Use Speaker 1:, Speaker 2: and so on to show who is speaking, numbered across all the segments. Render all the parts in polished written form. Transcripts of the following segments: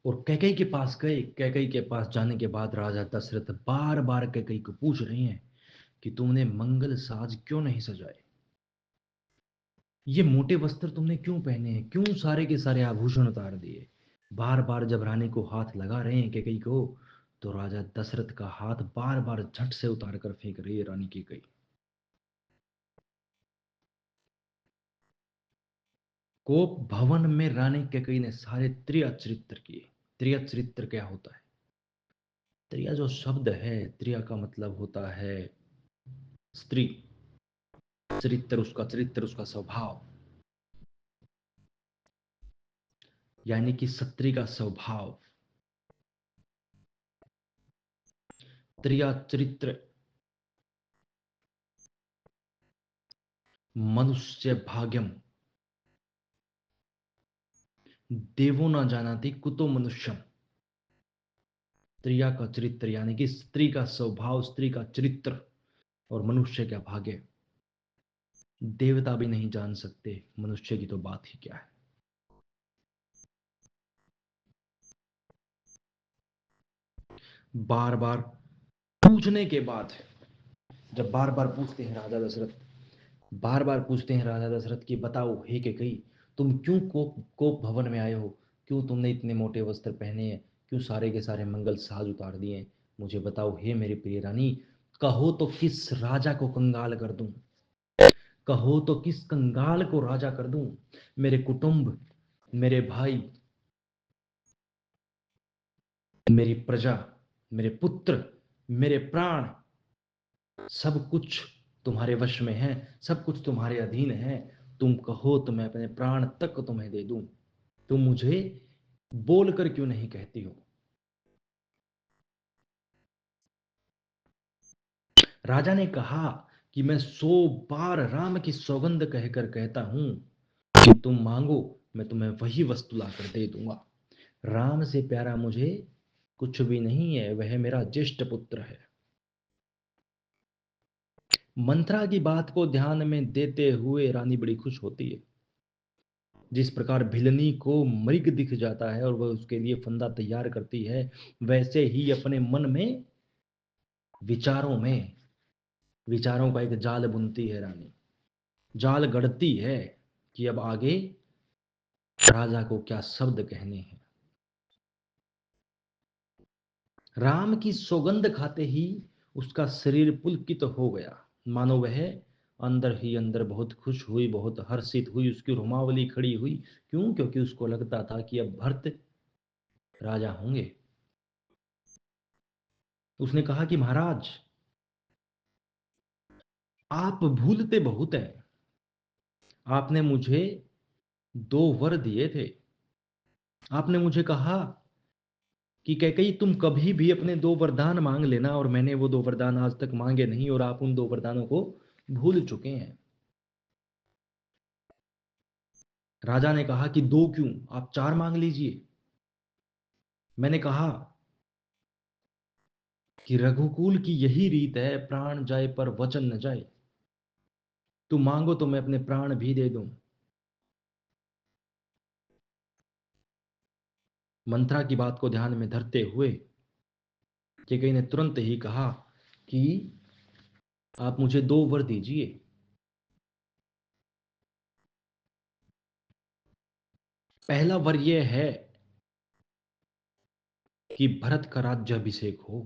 Speaker 1: और कैकेयी के पास गए। कैकेयी के पास जाने के बाद राजा दशरथ बार बार कैकेयी को पूछ रहे हैं कि तुमने मंगल साज क्यों नहीं सजाए, ये मोटे वस्त्र तुमने क्यों पहने हैं, क्यों सारे के सारे आभूषण उतार दिए। बार बार जब रानी को हाथ लगा रहे हैं कैकेयी को, तो राजा दशरथ का हाथ बार बार झट से उतार कर फेंक रही है रानी कैकेयी। कोप भवन में रानी कैकेयी ने सारे त्रिया चरित्र किए। त्रिया चरित्र क्या होता है? त्रिया जो शब्द है, त्रिया का मतलब होता है स्त्री। चरित्र उसका स्वभाव, यानी कि स्त्री का स्वभाव। त्रिया चरित्र मनुष्य भाग्यम देवो न जानाति कुतो मनुष्यम। त्रिया का चरित्र यानी कि स्त्री का स्वभाव, स्त्री का चरित्र और मनुष्य का भाग्य देवता भी नहीं जान सकते, मनुष्य की तो बात ही क्या है। बार बार पूछने के बाद, जब बार बार पूछते हैं राजा दशरथ, बार बार पूछते हैं राजा दशरथ कि बताओ हे कैकेयी, तुम क्यों कोप भवन में आए हो, क्यों तुमने इतने मोटे वस्त्र पहने हैं, क्यों सारे के सारे मंगल साज उतार दिए, मुझे बताओ हे मेरी प्रिय रानी। कहो तो किस राजा को कंगाल कर दूं, कहो तो किस कंगाल को राजा कर दूं। मेरे कुटुंब, मेरे भाई, मेरी प्रजा, मेरे पुत्र, मेरे प्राण, सब कुछ तुम्हारे वश में है, सब कुछ तुम्हारे अधीन है। तुम कहो तो मैं अपने प्राण तक तुम्हें दे दूं। तुम मुझे बोलकर क्यों नहीं कहती हो? राजा ने कहा कि मैं 100 बार राम की सौगंध कहकर कहता हूं कि तुम मांगो, मैं तुम्हें वही वस्तु लाकर दे दूंगा। राम से प्यारा मुझे कुछ भी नहीं है, वह मेरा ज्येष्ठ पुत्र है। मंत्रा की बात को ध्यान में देते हुए रानी बड़ी खुश होती है। जिस प्रकार भिलनी को मृग दिख जाता है और वह उसके लिए फंदा तैयार करती है, वैसे ही अपने मन में विचारों का एक जाल बुनती है रानी, जाल गढ़ती है कि अब आगे राजा को क्या शब्द कहने हैं। राम की सौगंध खाते ही उसका शरीर पुलकित हो गया, मानो वह अंदर ही अंदर बहुत खुश हुई, बहुत हर्षित हुई, उसकी रोमावली खड़ी हुई। क्यों? क्योंकि उसको लगता था कि अब भरत राजा होंगे। उसने कहा कि महाराज, आप भूलते बहुत हैं। आपने मुझे 2 वर दिए थे। आपने मुझे कहा कि कैकेयी तुम कभी भी अपने 2 वरदान मांग लेना, और मैंने वो 2 वरदान आज तक मांगे नहीं, और आप उन 2 वरदानों को भूल चुके हैं। राजा ने कहा कि 2 क्यों, आप 4 मांग लीजिए। मैंने कहा कि रघुकुल की यही रीत है, प्राण जाए पर वचन न जाए। तुम मांगो तो मैं अपने प्राण भी दे दूं। मंत्रा की बात को ध्यान में धरते हुए कैकेयी ने तुरंत ही कहा कि आप मुझे 2 वर दीजिए। पहला वर यह है कि भरत का राज्याभिषेक हो,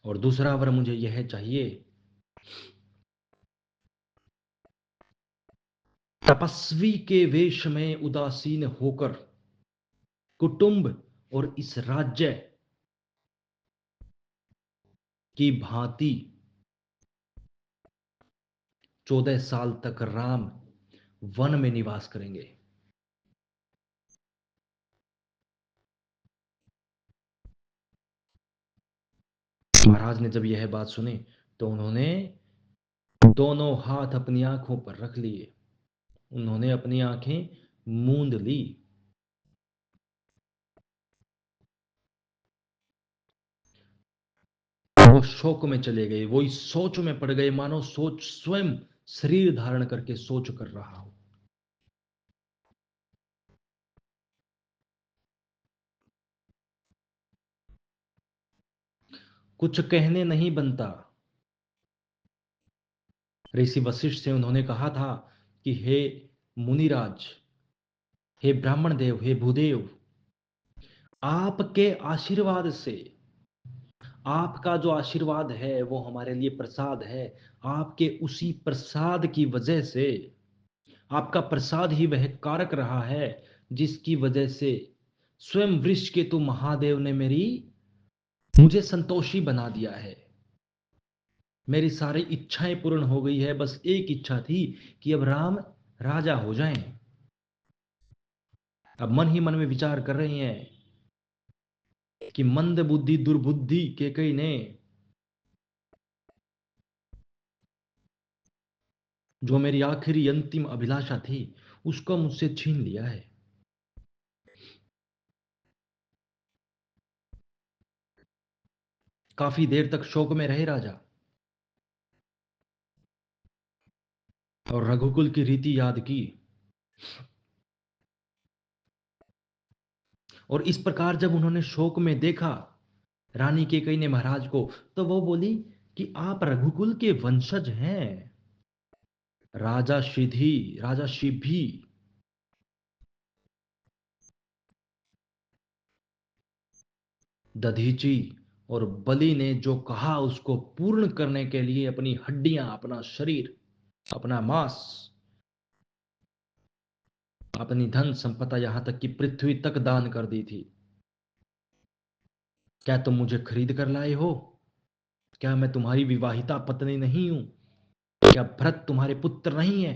Speaker 1: और दूसरा वर मुझे यह चाहिए, तपस्वी के वेश में उदासीन होकर कुटुंब और इस राज्य की भांति 14 साल तक राम वन में निवास करेंगे। महाराज ने जब यह बात सुनी तो उन्होंने दोनों हाथ अपनी आंखों पर रख लिए, उन्होंने अपनी आंखें मूंद ली। वो शोक में चले गए, वो इस सोच में पड़ गए मानो सोच स्वयं शरीर धारण करके सोच कर रहा हो। कुछ कहने नहीं बनता। ऋषि वशिष्ठ से उन्होंने कहा था कि हे मुनिराज, हे ब्राह्मण देव, हे भूदेव, आपके आशीर्वाद से, आपका जो आशीर्वाद है वो हमारे लिए प्रसाद है। आपके उसी प्रसाद की वजह से, आपका प्रसाद ही वह कारक रहा है जिसकी वजह से स्वयं वृक्ष के तु महादेव ने मुझे संतोषी बना दिया है। मेरी सारी इच्छाएं पूर्ण हो गई है, बस एक इच्छा थी कि अब राम राजा हो जाएं। अब मन ही मन में विचार कर रहे हैं कि मंद बुद्धि दुर्बुद्धि के कई ने जो मेरी आखिरी अंतिम अभिलाषा थी उसको मुझसे छीन लिया है। काफी देर तक शोक में रहे राजा, और रघुकुल की रीति याद की। और इस प्रकार जब उन्होंने शोक में देखा रानी केकई ने महाराज को, तो वो बोली कि आप रघुकुल के वंशज हैं। राजा शिभी, दधीची और बलि ने जो कहा उसको पूर्ण करने के लिए अपनी हड्डियां, अपना शरीर, अपना मांस, अपनी धन संपदा, यहां तक कि पृथ्वी तक दान कर दी थी। क्या तुम मुझे खरीद कर लाए हो? क्या मैं तुम्हारी विवाहिता पत्नी नहीं हूं? क्या भरत तुम्हारे पुत्र नहीं है?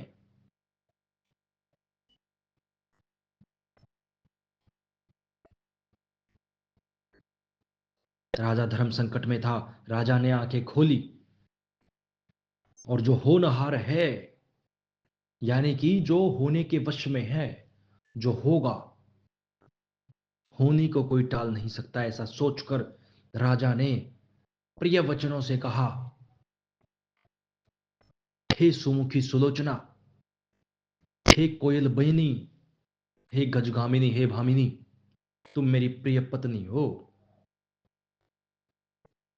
Speaker 1: राजा धर्म संकट में था। राजा ने आंखें खोली, और जो होनहार है, यानी कि जो होने के वश में है, जो होगा, होने को कोई टाल नहीं सकता, ऐसा सोचकर राजा ने प्रिय वचनों से कहा, हे सुमुखी सुलोचना, हे कोयल बहिनी, हे गजगामिनी, हे भामिनी, तुम मेरी प्रिय पत्नी हो।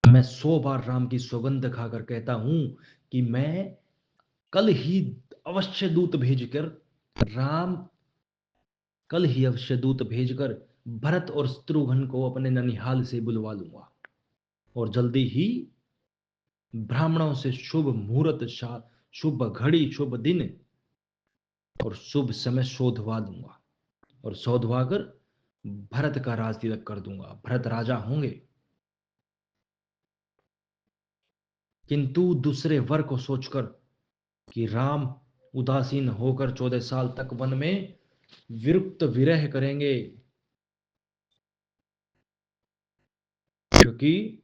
Speaker 1: मैं 100 बार राम की सौगंध खाकर कहता हूं कि मैं कल ही अवश्य दूत भेजकर राम कल ही अवश्य दूत भेजकर भरत और शत्रुघ्न को अपने ननिहाल से बुलवा लूंगा, और जल्दी ही ब्राह्मणों से शुभ मुहूर्त, शुभ घड़ी, शुभ दिन और शुभ समय शोधवा दूंगा, और शोधवा कर भरत का राज तिलक कर दूंगा। भरत राजा होंगे। किंतु दूसरे वर को सोचकर कि राम उदासीन होकर 14 साल तक वन में विरक्त विरह करेंगे, क्योंकि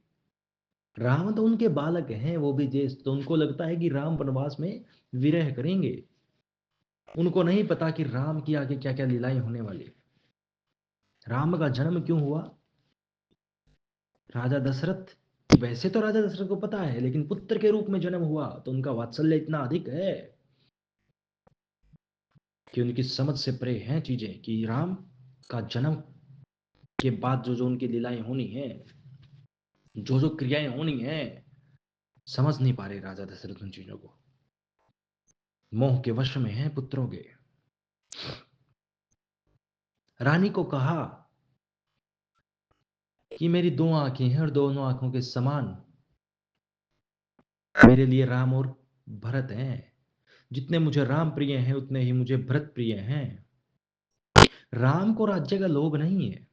Speaker 1: राम तो उनके बालक हैं, वो भी ज्येष्ठ, तो उनको लगता है कि राम वनवास में विरह करेंगे। उनको नहीं पता कि राम की आगे क्या क्या लीलाएं होने वाली। राम का जन्म क्यों हुआ? राजा दशरथ, वैसे तो राजा दशरथ को पता है, लेकिन पुत्र के रूप में जन्म हुआ तो उनका वात्सल्य इतना अधिक है कि उनकी समझ से परे हैं चीजें, कि राम का जन्म के बाद जो जो उनकी लीलाएं होनी है, जो जो क्रियाएं होनी है, समझ नहीं पा रहे राजा दशरथ उन चीजों को। मोह के वश में हैं पुत्रों के। रानी को कहा कि मेरी 2 आंखें हैं, और दोनों आंखों के समान मेरे लिए राम और भरत हैं। जितने मुझे राम प्रिय हैं उतने ही मुझे भरत प्रिय हैं। राम को राज्य का लोभ नहीं है,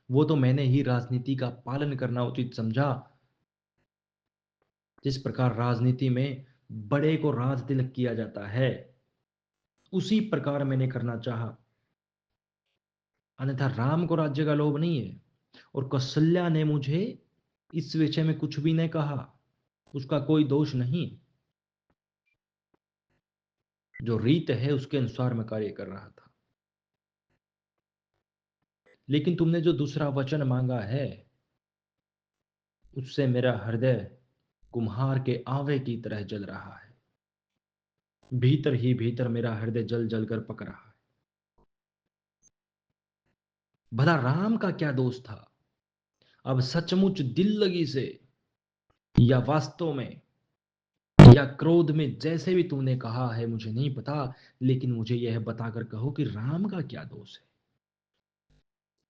Speaker 1: वो तो मैंने ही राजनीति का पालन करना उचित समझा। जिस प्रकार राजनीति में बड़े को राज तिलक किया जाता है, उसी प्रकार मैंने करना चाहा। अन्यथा राम को राज्य का लोभ नहीं है। और कौशल्या ने मुझे इस विषय में कुछ भी नहीं कहा, उसका कोई दोष नहीं। जो रीत है उसके अनुसार मैं कार्य कर रहा था। लेकिन तुमने जो दूसरा वचन मांगा है, उससे मेरा हृदय कुम्हार के आवे की तरह जल रहा है। भीतर ही भीतर मेरा हृदय जल जल कर पक रहा है। भला राम का क्या दोष था? अब सचमुच दिल लगी से या वास्तव में या क्रोध में, जैसे भी तूने कहा है मुझे नहीं पता, लेकिन मुझे यह बताकर कहो कि राम का क्या दोष है।